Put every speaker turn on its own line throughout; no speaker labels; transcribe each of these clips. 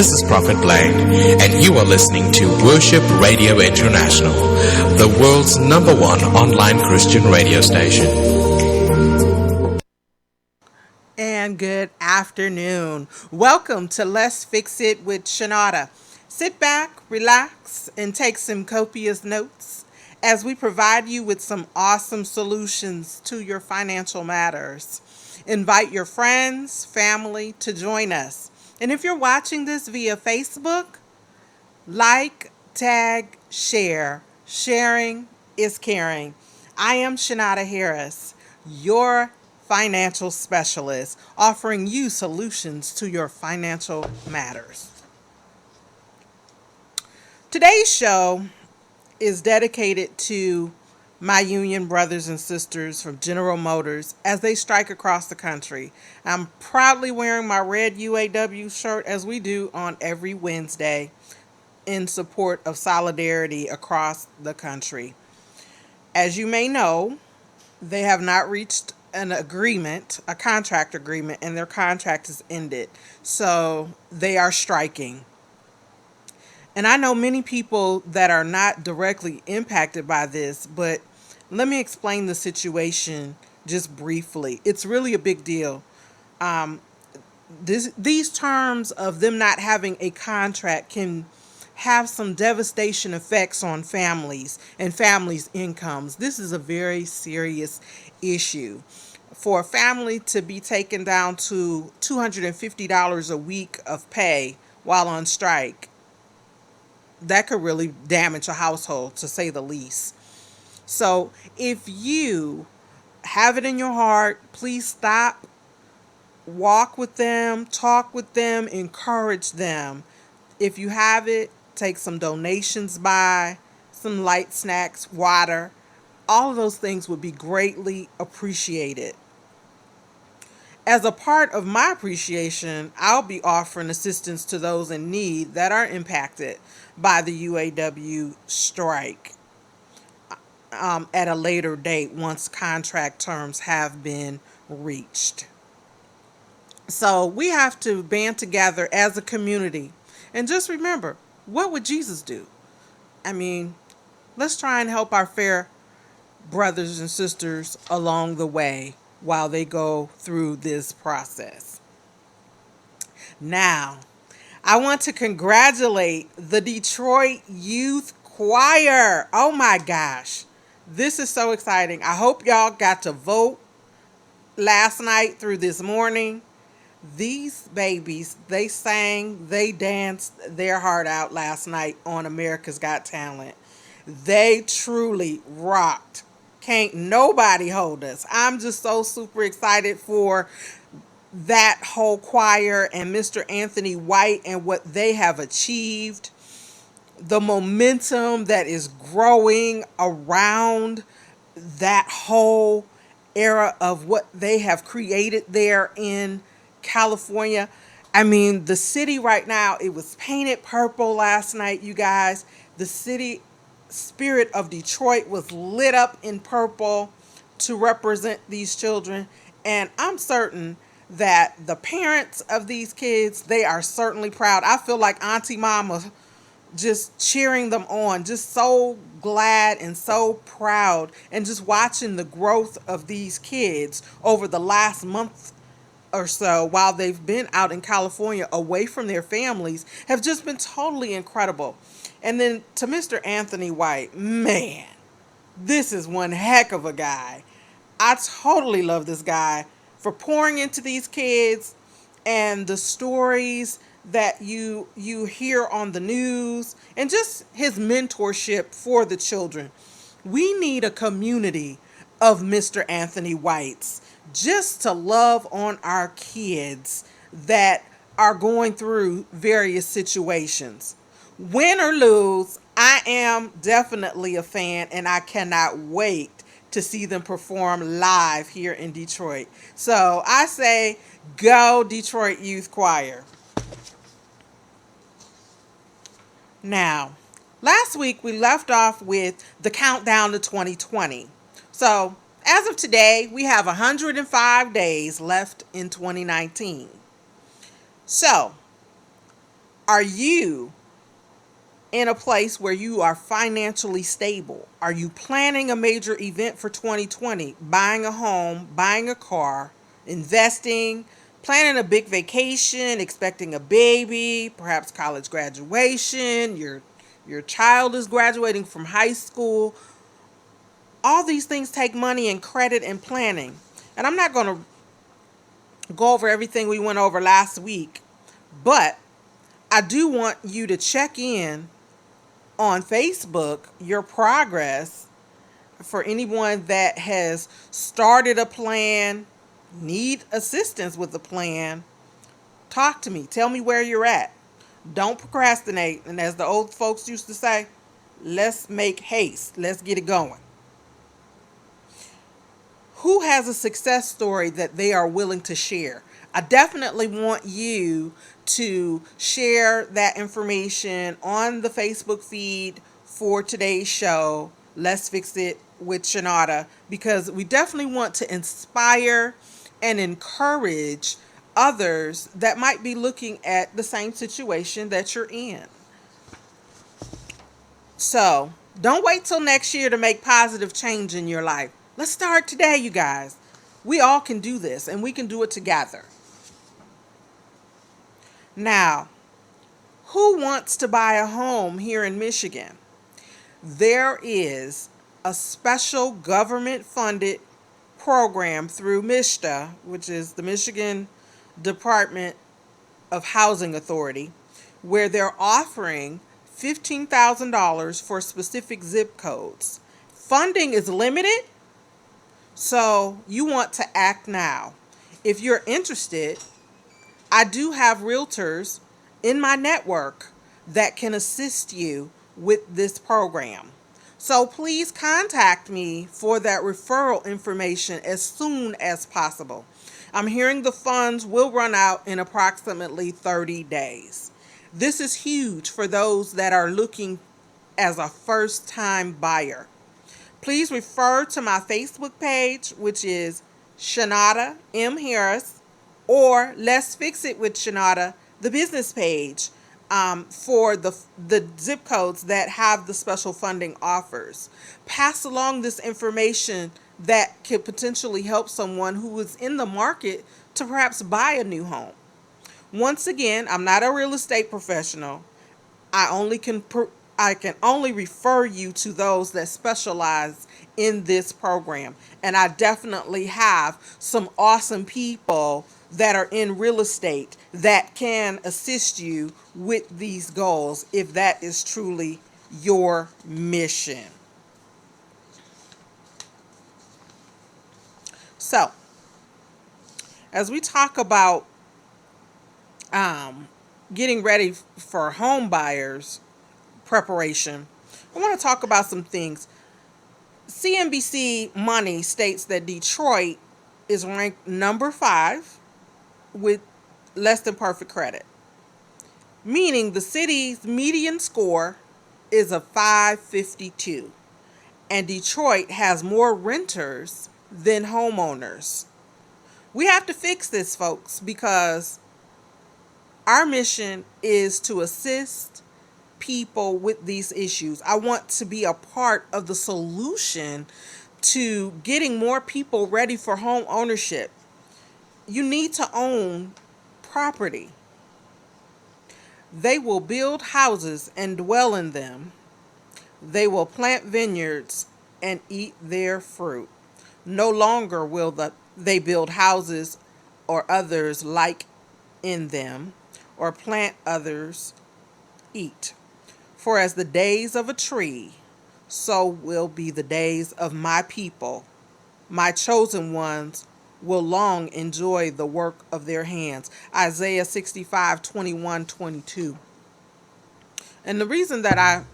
This is Prophet Blake, and you are listening to Worship Radio International, the world's number one online Christian radio station.
And good afternoon. Welcome to Let's Fix It with Shanada. Sit back, relax, and take some copious notes as we provide you with some awesome solutions to your financial matters. Invite your friends, family to join us. And if you're watching this via Facebook, like, tag, share. Sharing is caring. I am Shanada Harris, your financial specialist, offering you solutions to your financial matters. Today's show is dedicated to my union brothers and sisters from General Motors as they strike across the country. I'm proudly wearing my red UAW shirt as we do on every Wednesday in support of solidarity across the country. As you may know, they have not reached an agreement, a contract agreement, and their contract has ended. So they are striking. And I know many people that are not directly impacted by this, but let me explain the situation just briefly. It's really a big deal. These terms of them not having a contract can have some devastation effects on families and families' incomes. This is a very serious issue. For a family to be taken down to $250 a week of pay while on strike, that could really damage a household, to say the least. So if you have it in your heart, please stop, walk with them, talk with them, encourage them. If you have it, take some donations by, some light snacks, water. All of those things would be greatly appreciated. As a part of my appreciation, I'll be offering assistance to those in need that are impacted by the UAW strike at a later date once contract terms have been reached. So we have to band together as a community and just remember, what would Jesus do? I mean, let's try and help our fair brothers and sisters along the way while they go through this process. Now, I want to congratulate the Detroit Youth Choir. Oh my gosh. This is so exciting. I hope y'all got to vote last night through this morning. These babies, they sang, they danced their heart out last night on America's Got Talent. They truly rocked. Can't nobody hold us. I'm just so super excited for that whole choir and Mr. Anthony White and what they have achieved. The momentum that is growing around that whole era of what they have created there in California. I mean, the city right now, it was painted purple last night, you guys. The city spirit of Detroit was lit up in purple to represent these children. And I'm certain that the parents of these kids, they are certainly proud. I feel like Auntie Mama just cheering them on, just so glad and so proud, and just watching the growth of these kids over the last month or so while they've been out in California away from their families have just been totally incredible. And then to Mr. Anthony White, man, this is one heck of a guy. I totally love this guy for pouring into these kids and the stories that you hear on the news and just his mentorship for the children. We need a community of Mr. Anthony Whites just to love on our kids that are going through various situations. Win or lose, I am definitely a fan and I cannot wait to see them perform live here in Detroit. So I say, go Detroit Youth Choir. Now, last week we left off with the countdown to 2020. So as of today, we have 105 days left in 2019. So, Are you in a place where you are financially stable? Are you planning a major event for 2020? Buying a home, buying a car, investing, planning a big vacation, expecting a baby, perhaps college graduation, your child is graduating from high school. All these things take money and credit and planning. And I'm not going to go over everything we went over last week, but I do want you to check in on Facebook your progress for anyone that has started a plan, need assistance with the plan. Talk to me. Tell me where you're at. Don't procrastinate. And as the old folks used to say, let's make haste. Let's get it going. Who has a success story that they are willing to share? I definitely want you to share that information on the Facebook feed for today's show, Let's Fix It with Shanada, because we definitely want to inspire and encourage others that might be looking at the same situation that you're in. So don't wait till next year to make positive change in your life. Let's start today, you guys. We all can do this, and we can do it together. Now, who wants to buy a home here in Michigan? There is a special government-funded program through MISTA, which is the Michigan Department of Housing Authority, where they're offering $15,000 for specific zip codes. Funding is limited, so you want to act now. If you're interested, I do have realtors in my network that can assist you with this program. So please contact me for that referral information as soon as possible. I'm hearing the funds will run out in approximately 30 days. This is huge for those that are looking as a first-time buyer. Please refer to my Facebook page, which is Shanada M. Harris, or Let's Fix It with Shanada, the business page, for the zip codes that have the special funding offers. Pass along this information that could potentially help someone who is in the market to perhaps buy a new home. Once again, I'm not a real estate professional. I can only refer you to those that specialize in this program. And I definitely have some awesome people that are in real estate that can assist you with these goals if that is truly your mission. So, as we talk about getting ready for home buyers preparation, I want to talk about some things. CNBC Money states that Detroit is ranked number 5 with less than perfect credit, meaning the city's median score is a 552, and Detroit has more renters than homeowners. We have to fix this, folks, because our mission is to assist people with these issues. I want to be a part of the solution to getting more people ready for home ownership. You need to own property. They will build houses and dwell in them. They will plant vineyards and eat their fruit. No longer will they build houses or others like in them, or plant others eat. For as the days of a tree, so will be the days of my people. My chosen ones will long enjoy the work of their hands. Isaiah 65:21-22. And the reason that I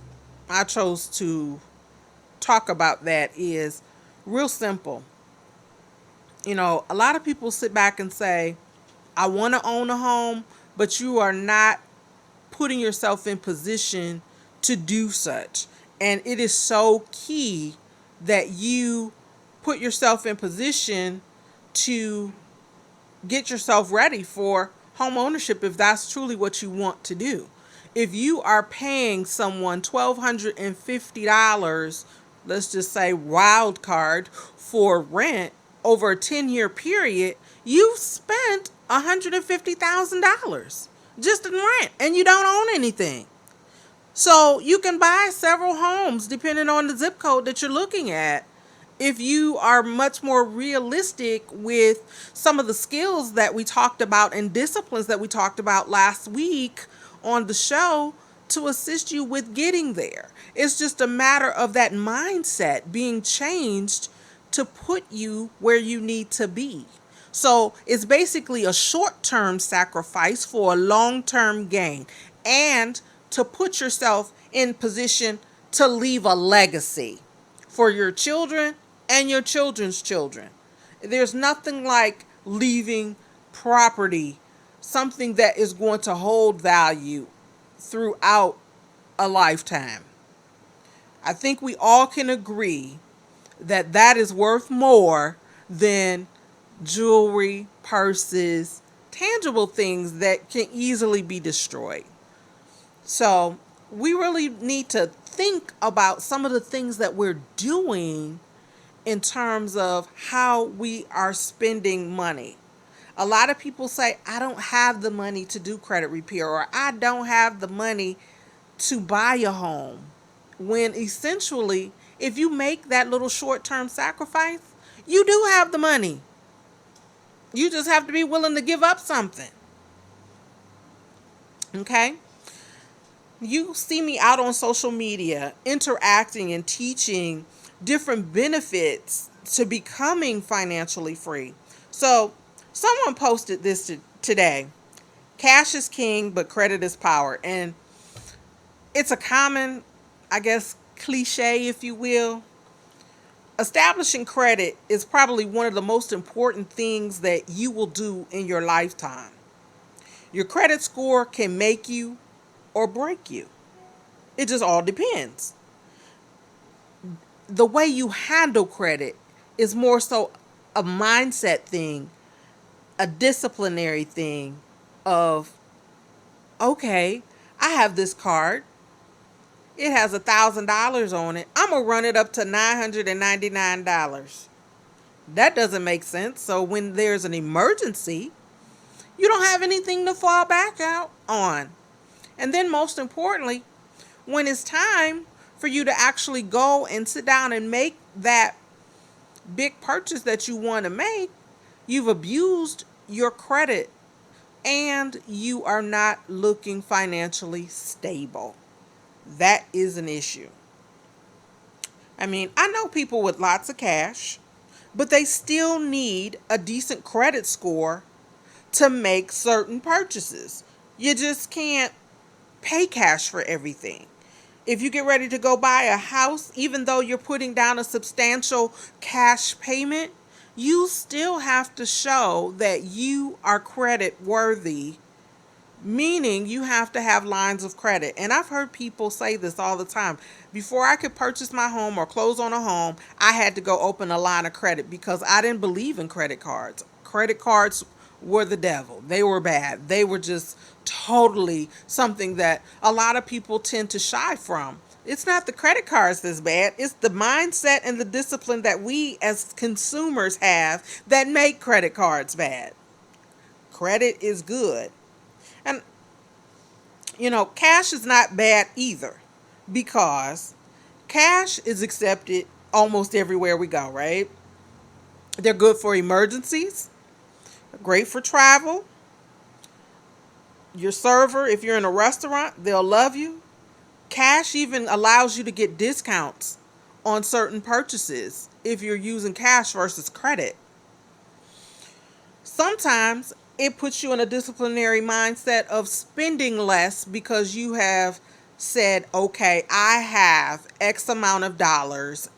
chose to talk about that is real simple. You know, a lot of people sit back and say, I want to own a home, but you are not putting yourself in position to do such. And it is so key that you put yourself in position to get yourself ready for home ownership if that's truly what you want to do. if you are paying someone $1,250, let's just say wild card, for rent over a 10-year period, you've spent $150,000 just in rent and you don't own anything. So you can buy several homes depending on the zip code that you're looking at. If you are much more realistic with some of the skills that we talked about and disciplines that we talked about last week on the show to assist you with getting there. It's just a matter of that mindset being changed to put you where you need to be. So it's basically a short-term sacrifice for a long-term gain, and to put yourself in position to leave a legacy for your children and your children's children. There's nothing like leaving property, something that is going to hold value throughout a lifetime. I think we all can agree that that is worth more than jewelry, purses, tangible things that can easily be destroyed. So we really need to think about some of the things that we're doing in terms of how we are spending money. A lot of people say, I don't have the money to do credit repair, or I don't have the money to buy a home. When essentially, if you make that little short-term sacrifice, you do have the money. You just have to be willing to give up something. Okay? You see me out on social media interacting and teaching different benefits to becoming financially free. So someone posted this today. Cash is king, but credit is power. And it's a common, I guess, cliche, if you will. Establishing credit is probably one of the most important things that you will do in your lifetime. Your credit score can make you or break you. It just all depends. The way you handle credit is more so a mindset thing, a disciplinary thing of, okay, I have this card. It has $1,000 on it. I'm going to run it up to $999. That doesn't make sense. So when there's an emergency, you don't have anything to fall back out on. And then most importantly, when it's time for you to actually go and sit down and make that big purchase that you want to make, you've abused your credit and you are not looking financially stable. That is an issue. I mean, I know people with lots of cash, but they still need a decent credit score to make certain purchases. You just can't pay cash for everything. If you get ready to go buy a house, even though you're putting down a substantial cash payment, you still have to show that you are credit worthy, meaning you have to have lines of credit. And I've heard people say this all the time. Before I could purchase my home or close on a home, I had to go open a line of credit because I didn't believe in credit cards. Credit cards were the devil. They were bad. They were just totally something that a lot of people tend to shy from. It's not the credit cards that's bad. It's the mindset and the discipline that we as consumers have that make credit cards bad. Credit is good. And, cash is not bad either, because cash is accepted almost everywhere we go, right? They're good for emergencies, great for travel. Your server, if you're in a restaurant, they'll love you. Cash even allows you to get discounts on certain purchases if you're using cash versus credit. Sometimes it puts you in a disciplinary mindset of spending less because you have said, okay, I have X amount of dollars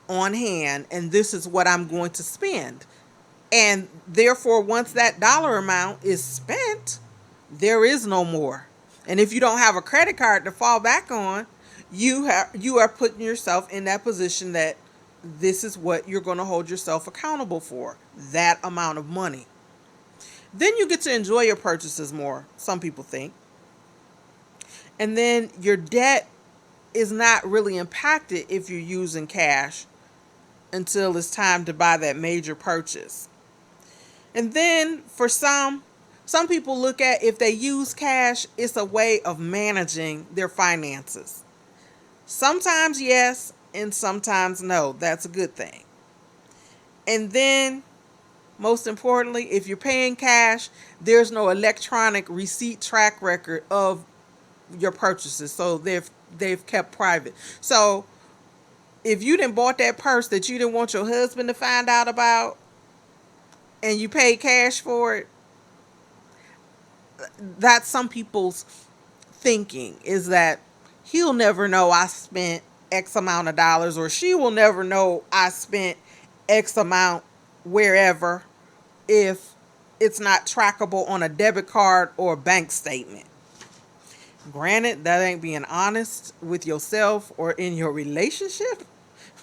on hand and this is what I'm going to spend. And therefore, once that dollar amount is spent, there is no more. And if you don't have a credit card to fall back on, you are putting yourself in that position that this is what you're going to hold yourself accountable for, that amount of money. Then you get to enjoy your purchases more, some people think. And then your debt is not really impacted if you're using cash until it's time to buy that major purchase. And then for some people look at if they use cash, it's a way of managing their finances. Sometimes yes, and sometimes no. That's a good thing. And then most importantly, if you're paying cash, there's no electronic receipt track record of your purchases. So they've kept private. So if you didn't bought that purse that you didn't want your husband to find out about and you paid cash for it, that's some people's thinking, is that he'll never know I spent X amount of dollars, or she will never know I spent X amount wherever, if it's not trackable on a debit card or a bank statement. Granted, that ain't being honest with yourself or in your relationship,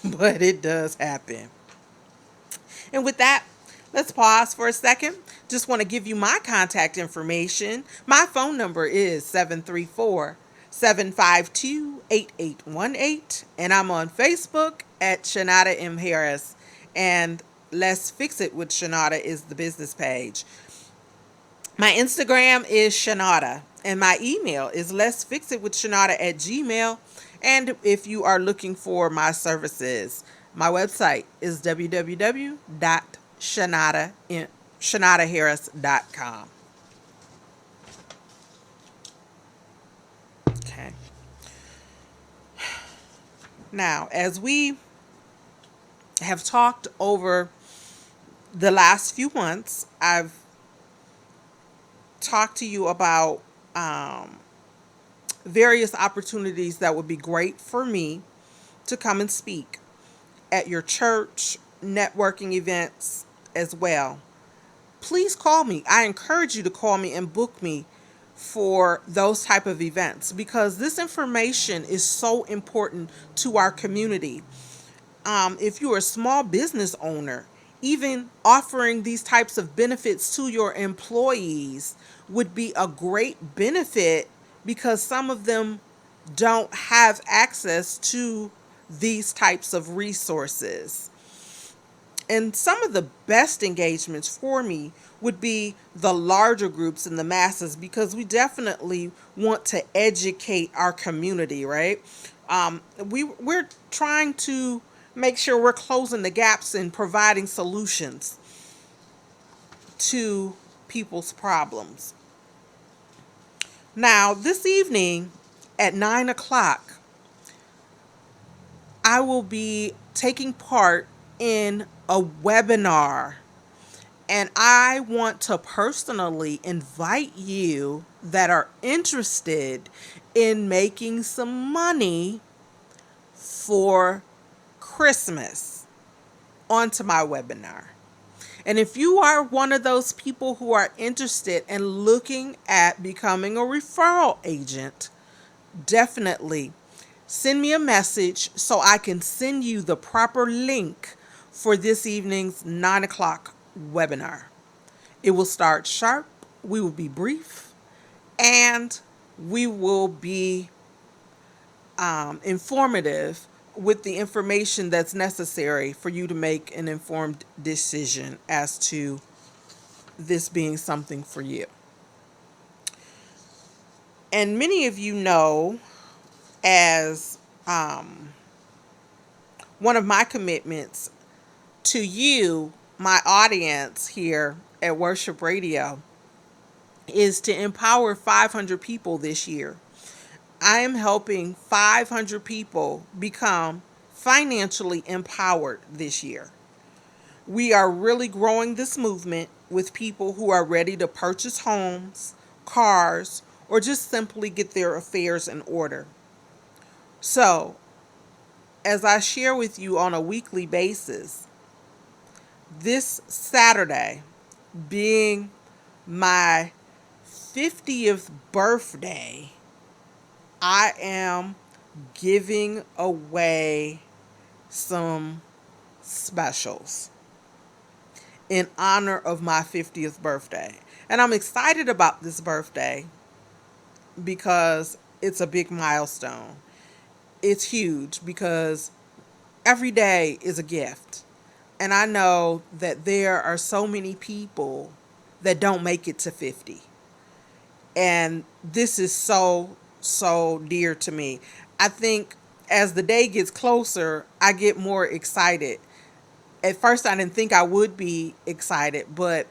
but it does happen. And with that, let's pause for a second. Just want to give you my contact information. My phone number is 734-752-8818. And I'm on Facebook at Shanada M. Harris. And Let's Fix It with Shanada is the business page. My Instagram is Shanada. And my email is letsfixitwithshanada@gmail. And if you are looking for my services, my website is www.shanadaharris.com. Okay. Now, as we have talked over the last few months, I've talked to you about various opportunities that would be great for me to come and speak at your church, networking events as well. Please call me. I encourage you to call me and book me for those type of events, because this information is so important to our community. If you're a small business owner, even offering these types of benefits to your employees would be a great benefit, because some of them don't have access to these types of resources. And some of the best engagements for me would be the larger groups and the masses, because we definitely want to educate our community, right? We're trying to make sure we're closing the gaps and providing solutions to people's problems. Now, this evening at 9 o'clock, I will be taking part in a webinar, and I want to personally invite you that are interested in making some money for Christmas onto my webinar. And if you are one of those people who are interested in looking at becoming a referral agent, definitely send me a message so I can send you the proper link for this evening's 9 o'clock webinar. It will start sharp, we will be brief, and we will be informative with the information that's necessary for you to make an informed decision as to this being something for you. And many of you know, as one of my commitments to you, my audience here at Worship Radio, is to empower 500 people this year. I am helping 500 people become financially empowered this year. We are really growing this movement with people who are ready to purchase homes, cars, or just simply get their affairs in order. So, as I share with you on a weekly basis, this Saturday being my 50th birthday, I am giving away some specials in honor of my 50th birthday. And I'm excited about this birthday because it's a big milestone. It's huge because every day is a gift. And I know that there are so many people that don't make it to 50. And this is so dear to me. I think as the day gets closer, I get more excited. At first, I didn't think I would be excited, but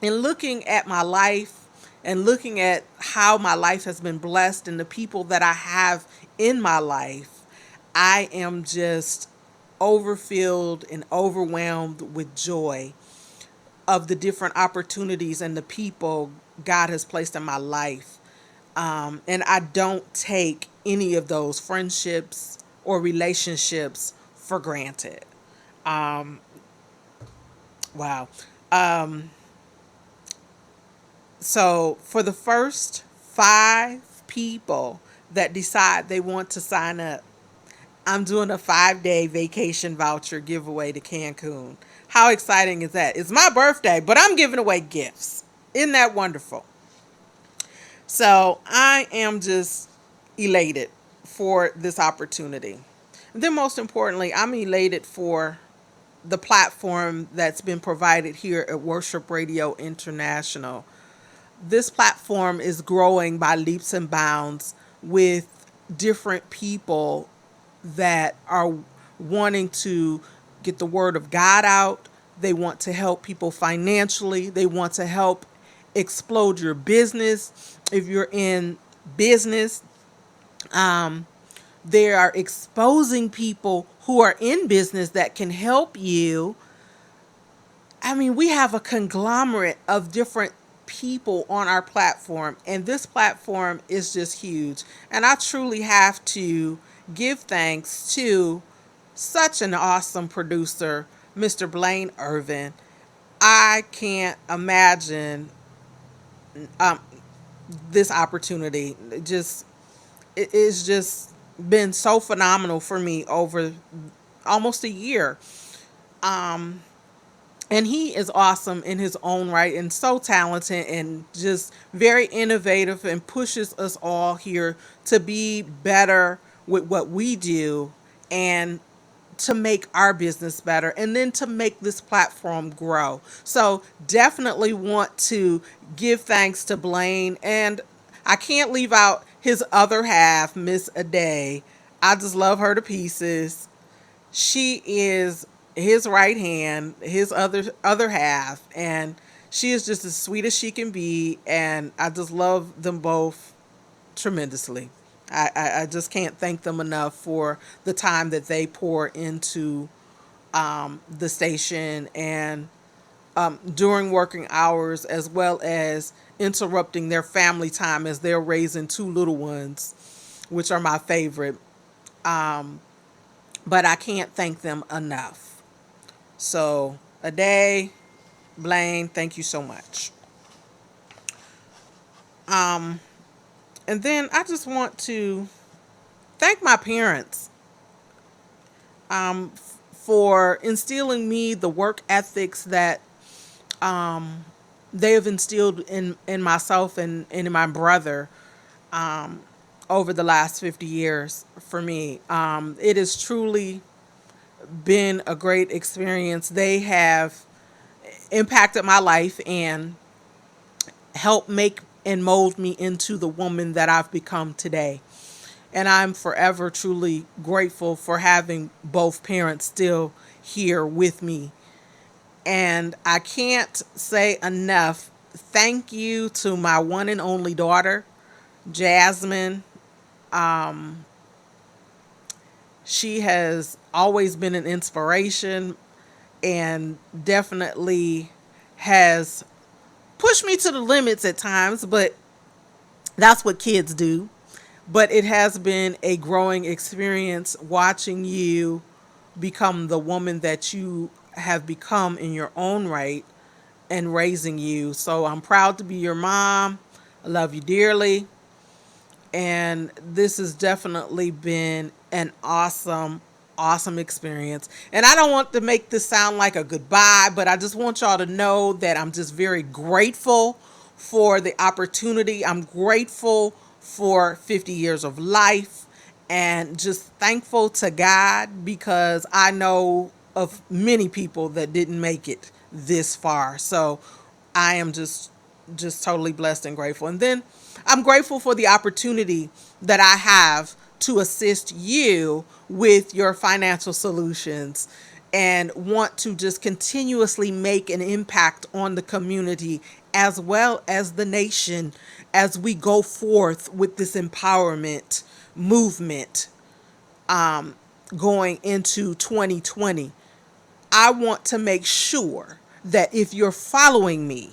in looking at my life and looking at how my life has been blessed and the people that I have in my life, I am just overfilled and overwhelmed with joy of the different opportunities and the people God has placed in my life. And I don't take any of those friendships or relationships for granted. Um, wow. Um, so, for the first 5 people that decide they want to sign up, I'm doing a 5-day vacation voucher giveaway to Cancun. How exciting is that? It's my birthday, but I'm giving away gifts. Isn't that wonderful? So I am just elated for this opportunity. And then, most importantly, I'm elated for the platform that's been provided here at Worship Radio International. This platform is growing by leaps and bounds with different people that are wanting to get the word of God out. They want to help people financially. They want to help explode your business. If you're in business, um, they are exposing people who are in business that can help you. I mean, we have a conglomerate of different people on our platform, and this platform is just huge. And I truly have to give thanks to such an awesome producer, Mr. Blaine Irvin. I can't imagine um, this opportunity. It's just been so phenomenal for me over almost a year. Um, and he is awesome in his own right and so talented and just very innovative and pushes us all here to be better with what we do and to make our business better and then to make this platform grow. So definitely want to give thanks to Blaine, and I can't leave out his other half, Miss Aday. I just love her to pieces. She is his right hand, his other half, and she is just as sweet as she can be, and I just love them both tremendously. I just can't thank them enough for the time that they pour into the station and during working hours, as well as interrupting their family time as they're raising 2 little ones, which are my favorite. Um, but I can't thank them enough. So, a day, Blaine, thank you so much. Um, and then I just want to thank my parents for instilling me the work ethics that um, they have instilled in myself and in my brother um, over the last 50 years for me. It has truly been a great experience. They have impacted my life and helped make and mold me into the woman that I've become today. And I'm forever truly grateful for having both parents still here with me. And I can't say enough thank you to my one and only daughter, Jasmine. Um, she has always been an inspiration and definitely has pushed me to the limits at times, but that's what kids do. But it has been a growing experience watching you become the woman that you have become in your own right and raising you. So I'm proud to be your mom. I love you dearly. And this has definitely been an awesome experience. And I don't want to make this sound like a goodbye, but I just want y'all to know that I'm just very grateful for the opportunity. I'm grateful for 50 years of life, and just thankful to God because I know of many people that didn't make it this far. So I am just totally blessed and grateful. And then I'm grateful for the opportunity that I have to assist you with your financial solutions and want to just continuously make an impact on the community as well as the nation as we go forth with this empowerment movement going into 2020. I want to make sure that if you're following me,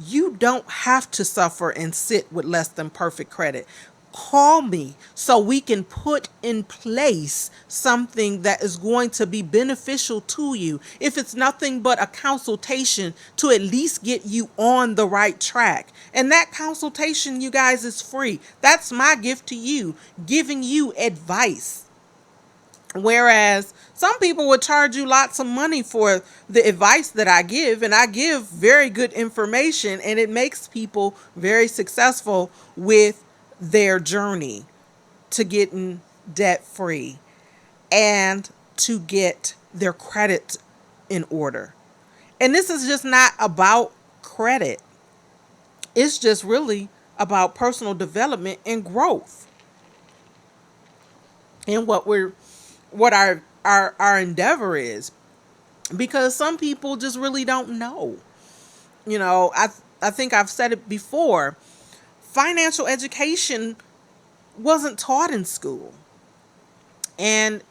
you don't have to suffer and sit with less than perfect credit. Call me so we can put in place something that is going to be beneficial to you. If it's nothing but a consultation to at least get you on the right track. And that consultation, you guys, is free. That's my gift to you, giving you advice. Whereas some people would charge you lots of money for the advice that I give, and I give very good information, and it makes people very successful with their journey to getting debt free and to get their credit in order. And this is just not about credit. It's just really about personal development and growth. And what our endeavor is, because some people just really don't know. You know, I think I've said it before. Financial education wasn't taught in school. And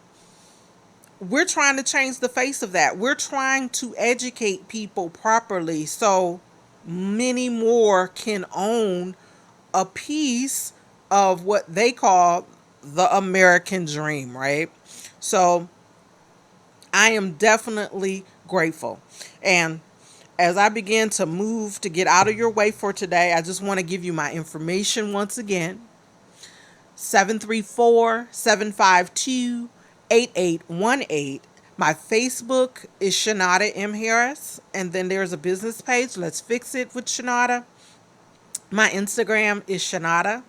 we're trying to change the face of that. We're trying to educate people properly so many more can own a piece of what they call the American dream, right? So I am definitely grateful. And as I begin to move to get out of your way for today, I just want to give you my information once again. 734-752-8818. My Facebook is Shanada M. Harris. And then there's a business page, Let's Fix It with Shanada. My Instagram is Shanada.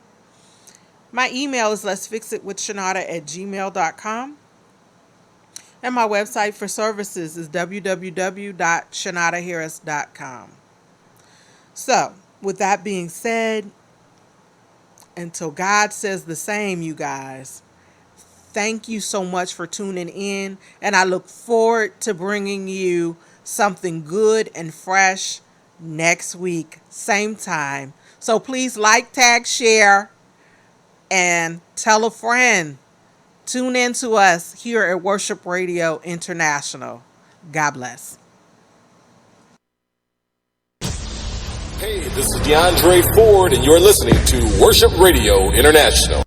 My email is letsfixitwithshanada@gmail.com. And my website for services is www.shanadaharris.com. So, with that being said, until God says the same, you guys, thank you so much for tuning in. And I look forward to bringing you something good and fresh next week, same time. So please like, tag, share, and tell a friend. Tune in to us here at Worship Radio International. God bless.
Hey, this is DeAndre Ford, and you're listening to Worship Radio International.